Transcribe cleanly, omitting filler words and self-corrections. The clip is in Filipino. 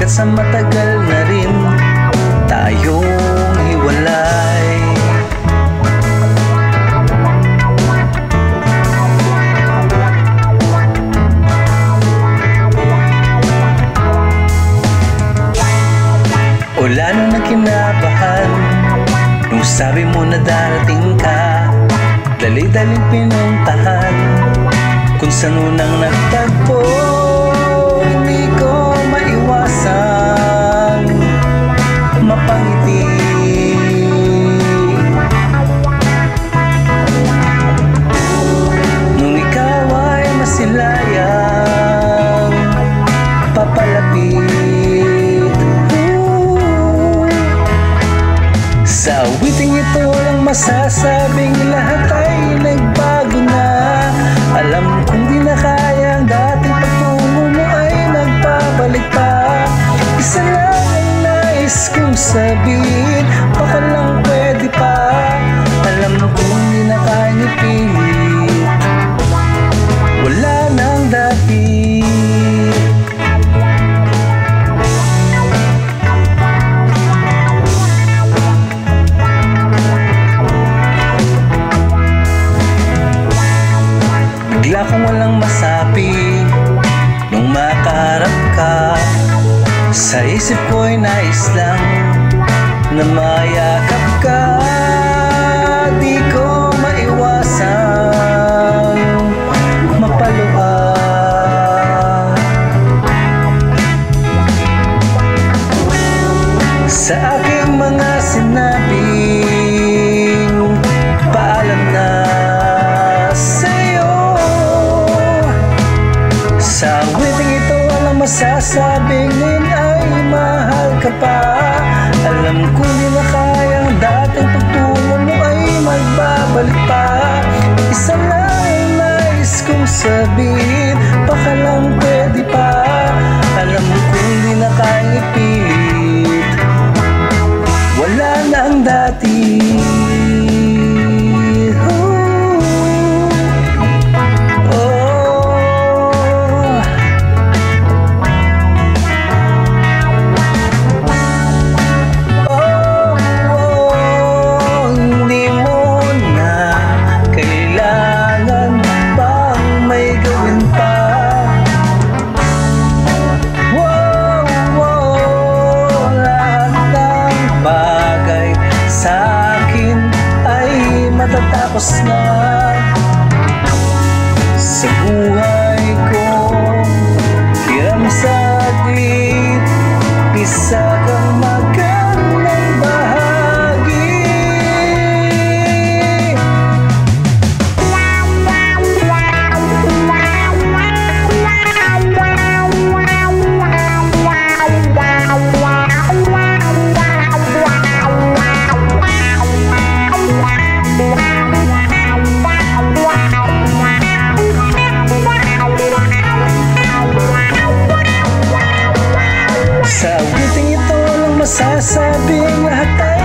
Hanggat sa matagal na rin tayong hiwalay. Wala na kinabahan nung sabi mo na darating ka. Dali-daling pinuntahan kung saan unang nagtagpo. Hindi ko maiwasan mapangiti. Nung ikaw ay masilayang papalapit, sa awiting ito lang masasabing lahat ay nagbago na. Alam kong di na kaya ang dating pagtungo mo ay magbabalik pa. Isa lang ang nais kong sabihin, baka lang pwede pa. Alam kong di na kaya ipilit, wala nang dati. Bigla kong walang masabi nung makaharap ka. Sa isip ko'y nais lang na mayakap ka. Di ko maiwasan mapaluha. Sa aking mga sinabing paalam na sa awiting ito walang masasabing ngayon ay mahal ka pa. Alam ko di na kaya ang dating pagtungo mo ay magbabalik pa. Isa lang ang nais kong sabihin, baka lang pwede pa. Alam ko di na kaya ipilit, wala na ang dati. Matatapos na sa buhay ko. Hiram saglit, isa kang magandang bahagi. Sa awiting ito walang masasabing lahat ay